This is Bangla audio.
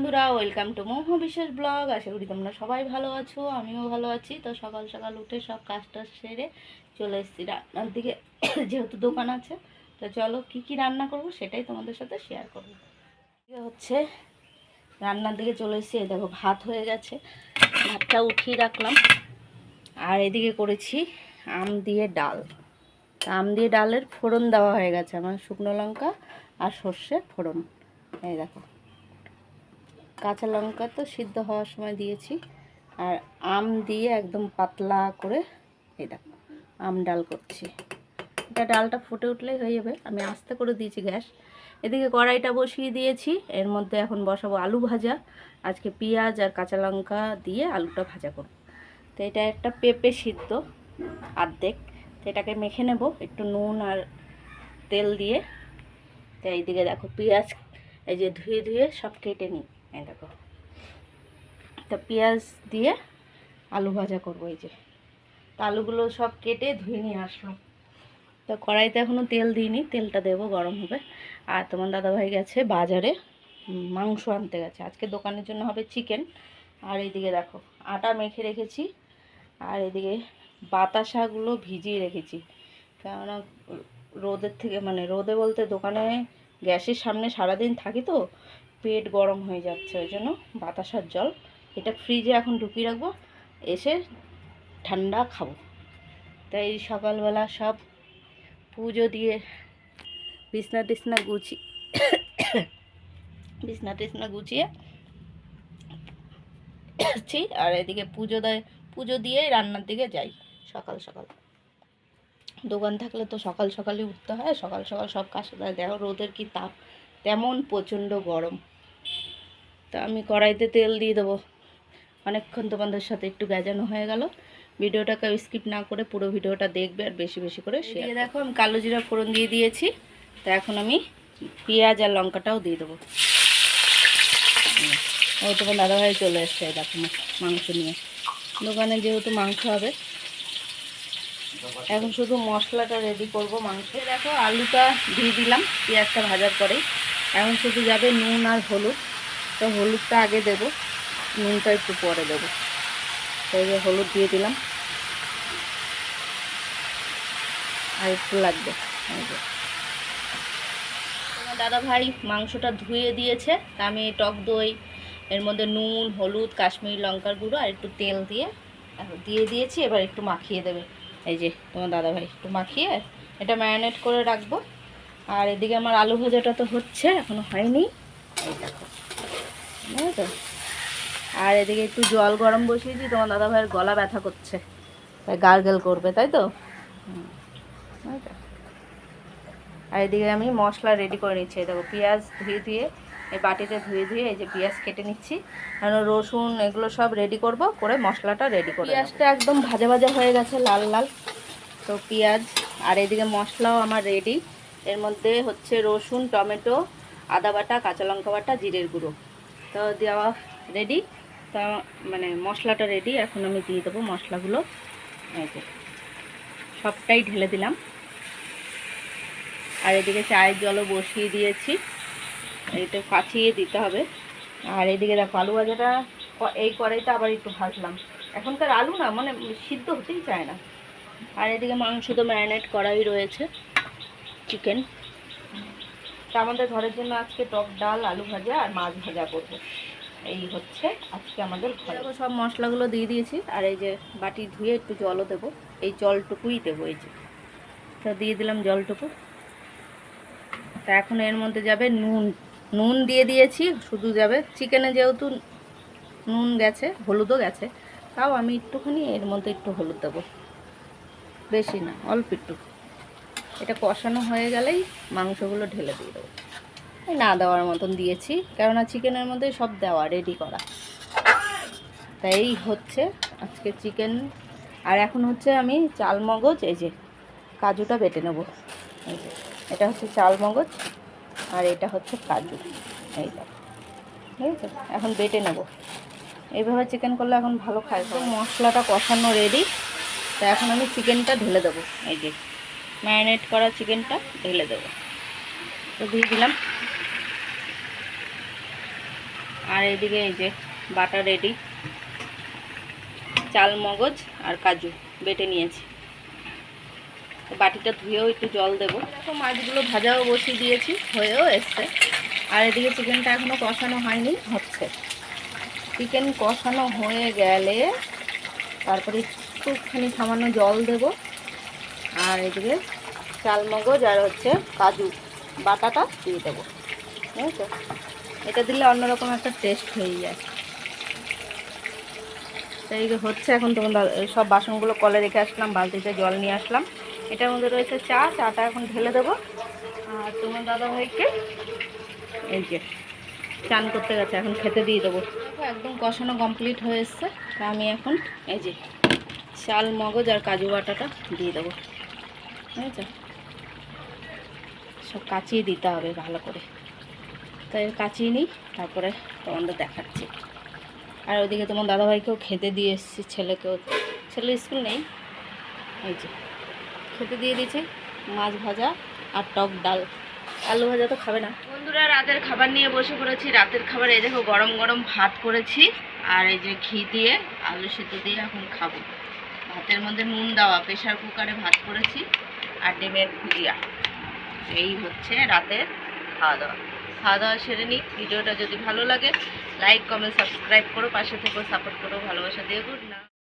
বন্ধুরা, ওয়েলকাম টু মৌহ বিশ্বাস ব্লগ। আশা করি তোমরা সবাই ভালো আছো, আমিও ভালো আছি। তো সকাল সকাল উঠে সব কাজটা সেরে চলে এসেছি রান্নার দিকে যেহেতু দোকান আছে। তো চলো কি কি রান্না করব সেটাই তোমাদের সাথে শেয়ার করব। হচ্ছে রান্নার দিকে চলে এসেছি। এই দেখো ভাত হয়ে গেছে, ভাতটা উঠিয়ে রাখলাম। আর এদিকে করেছি আম দিয়ে ডাল। আম দিয়ে ডালের ফোড়ন দেওয়া হয়ে গেছে আমার, শুকনো লঙ্কা আর সর্ষে ফোড়ন। এই দেখো কাঁচা লঙ্কা তো সিদ্ধ হওয়ার সময় দিয়েছি, আর আম দিয়ে একদম পাতলা করে এই দেখো আম ডাল করছি। এটা ডালটা ফুটে উঠলেই হয়ে যাবে। আমি আস্তে করে দিয়েছি গ্যাস। এদিকে কড়াইটা বসিয়ে দিয়েছি, এর মধ্যে এখন বসাবো আলু ভাজা। আজকে পেঁয়াজ আর কাঁচা লঙ্কা দিয়ে আলুটা ভাজা করব। তো এটা একটা পেঁপে সিদ্ধ অর্ধেক, তো এটাকে মেখে নেব একটু নুন আর তেল দিয়ে। তো এইদিকে দেখো পেঁয়াজ এই যে ধুয়ে ধুয়ে সব কেটে নিই। এই দেখো, তো পেঁয়াজ দিয়ে আলু ভাজা করবো। এই যে তো আলুগুলো সব কেটে ধুয়ে নিয়ে আসলাম। তো কড়াইতে এখনও তেল দিইনি, তেলটা দেবো, গরম হবে। আর তোমার দাদাভাই গেছে বাজারে মাংস আনতে গেছে, আজকে দোকানের জন্য হবে চিকেন। আর এইদিকে দেখো আটা মেখে রেখেছি, আর এদিকে বাতাসাগুলো ভিজিয়ে রেখেছি। কেননা রোদের থেকে মানে রোদে বলতে দোকানে গ্যাসের সামনে সারাদিন থাকি তো পেট গরম হয়ে যাচ্ছে, ওই জন্য বাতাসার জল এটা ফ্রিজে এখন ঢুকিয়ে রাখবো, এসে ঠান্ডা খাবো। তাই সকালবেলা সব পুজো দিয়ে বিছনা টিছনা গুছিয়ে বিছনা টিছনা গুছিয়ে আর এদিকে পুজো দিয়ে রান্নার দিকে যাই সকাল সকাল। দোকান থাকলে তো সকাল সকালই উঠতে হয়, সকাল সকাল সব কাজ দেয়। দেখো রোদের কি তাপ, তেমন প্রচণ্ড গরম। তা আমি কড়াইতে তেল দিয়ে দেবো। অনেকক্ষণ তোমাদের সাথে একটু গাজানো হয়ে গেল। ভিডিওটাকে স্কিপ না করে পুরো ভিডিওটা দেখবে আর বেশি বেশি করে শেয়ার। দেখো আমি কালো জিরা ফোড়ন দিয়ে দিয়েছি। তো এখন আমি পেঁয়াজ আর লঙ্কাটাও দিয়ে দেবো। ওই তোমার দাদাভাই চলে এসছে দেখো মাংস নিয়ে। দোকানে যেহেতু মাংস হবে, এখন শুধু মশলাটা রেডি করব মাংসে। দেখো আলুটা দিয়ে দিলাম পেঁয়াজটা ভাজার পরেই। এখন শুধু যাবে নুন আর হলুদ। তো হলুদটা আগে দেব, নুনটা একটু পরে দেবো। তো এই যে হলুদ দিয়ে দিলাম, আর একটু লাগবে। তোমার দাদা ভাই মাংসটা ধুয়ে দিয়েছে, তা আমি টক দই, এর মধ্যে নুন হলুদ কাশ্মীরি লঙ্কার গুঁড়ো আর একটু তেল দিয়ে দিয়েছি। এবার একটু মাখিয়ে দেবে। এই যে তোমার দাদা ভাই একটু মাখিয়ে এটা ম্যারিনেট করে রাখবো। আর এদিকে আমার আলু ভাজাটা তো হচ্ছে, এখনো হয়নি। এই দেখো বুঝলে তো। আর এদিকে একটু জল গরম বসিয়েছি, তোমার দাদা ভাইয়ের গলা ব্যথা করছে, তাই গার্গেল করবে, তাই তো। আর এদিকে আমি মশলা রেডি করে নিচ্ছি। দেখো পেঁয়াজ ধুয়ে ধুয়ে এই বাটিতে ধুয়ে ধুয়ে এই যে পেঁয়াজ কেটে নিচ্ছি, কারণ রসুন এগুলো সব রেডি করব, করে মশলাটা রেডি করে। পেঁয়াজটা একদম ভাজা ভাজা হয়ে গেছে, লাল লাল। তো পেঁয়াজ আর এদিকে মশলাও আমার রেডি। এর মধ্যে হচ্ছে রসুন টমেটো আদা বাটা কাঁচা লঙ্কা বাটা জিরের গুঁড়ো তো দেওয়া রেডি। তা মানে মশলাটা রেডি, এখন আমি দিয়ে দেবো মশলাগুলো। এই যে সবটাই ঢেলে দিলাম। আর এদিকে চায়ের জলও বসিয়ে দিয়েছি, এটা কাচিয়ে দিতে হবে। আর এদিকে দেখো আলু ভাজাটা এই কড়াইতে আবার একটু ভাজলাম। এখনকার আলু না মানে সিদ্ধ হতেই চায় না। আর এদিকে মাংস তো ম্যারিনেট করাই রয়েছে, চিকেন। তা আমাদের ঘরের জন্য আজকে টক ডাল আলু ভাজা আর মাছ ভাজা করবো। এই হচ্ছে আজকে আমাদের ঘরে। সব মশলাগুলো দিয়ে দিয়েছি, আর এই যে বাটি ধুয়ে একটু জলও দেবো, এই জলটুকুই দেবো। এই যে তো দিয়ে দিলাম জলটুকু। তা এখন এর মধ্যে যাবে নুন দিয়ে দিয়েছি, শুধু যাবে চিকেনে যেহেতু নুন গেছে হলুদও গেছে, তাও আমি একটুখানি এর মধ্যে একটু হলুদ দেবো, বেশি না অল্প একটু। এটা কষানো হয়ে গেলেই মাংসগুলো ঢেলে দিয়ে দেবো। না দেওয়ার মতন দিয়েছি, কেননা চিকেনের মধ্যে সব দেওয়া রেডি করা। তাই হচ্ছে আজকে চিকেন। আর এখন হচ্ছে আমি চালমগজ এই যে কাজুটা বেটে নেব। এই যে এটা হচ্ছে চালমগজ আর এটা হচ্ছে কাজু। এইটা ঠিক আছে, এখন বেটে নেব। এইভাবে চিকেন করলে এখন ভালো খায়। তো মশলাটা কষানো রেডি, তো এখন আমি চিকেনটা ঢেলে দেবো। এই যে ম্যারিনেট করা চিকেনটা ঢেলে দেবো। তো দিয়ে দিলাম। আর এদিকে এই যে বাটা রেডি, চাল মগজ আর কাজু বেটে নিয়েছি। বাটিটা ধুয়েও একটু জল দেবো। দেখো মাছগুলো ভাজাও বসিয়ে দিয়েছি, হয়েও এসছে। আর এদিকে চিকেনটা এখনও কষানো হয়নি, হচ্ছে। চিকেন কষানো হয়ে গেলে তারপরে একটুখানি সামান্য জল দেব। আর এদিকে চাল মগজ আর হচ্ছে কাজু বাটাটা দিয়ে দেবো, বুঝেছো? এটা দিলে অন্যরকম একটা টেস্ট হয়ে যায়। তাই হচ্ছে এখন। তোমার সব বাসনগুলো কলে রেখে আসলাম, বালতিতে জল নিয়ে আসলাম। এটার মধ্যে রয়েছে চাটা এখন ঢেলে দেবো। আর তোমার দাদাভাইকে এই যে চান করতে গেছে, এখন খেতে দিয়ে দেবো। একদম কষানো কমপ্লিট হয়ে এসছে। তা আমি এখন এই যে চাল মগজ আর কাজু বাটাটা দিয়ে দেবো, বুঝেছো? সব কাচিয়ে দিতে হবে ভালো করে। তাই কাচিয়ে নিই, তারপরে তোমাদের দেখাচ্ছি। আর ওইদিকে তোমার দাদাভাইকেও খেতে দিয়ে এসেছি, ছেলেকেও। ছেলের স্কুল নেই, এই যে খেতে দিয়ে দিয়েছি মাছ ভাজা আর টক ডাল। আলু ভাজা তো খাবে না। বন্ধুরা, রাতের খাবার নিয়ে বসে পড়েছি। রাতের খাবার এই দেখো গরম গরম ভাত করেছি, আর এই যে ঘি দিয়ে আলু সিদ্ধ দিয়ে এখন খাবো। ভাতের মধ্যে নুন দেওয়া, প্রেশার কুকারে ভাত করেছি, আর ডিমের ভুজিয়া। এই হচ্ছে রাতের খাওয়া দাওয়া। খাওয়া দাওয়া সেরে নিই। ভিডিওটা যদি ভালো লাগে লাইক কমেন্ট সাবস্ক্রাইব করো, পাশে থেকেও সাপোর্ট করো, ভালোবাসা দিয়ে। Good night.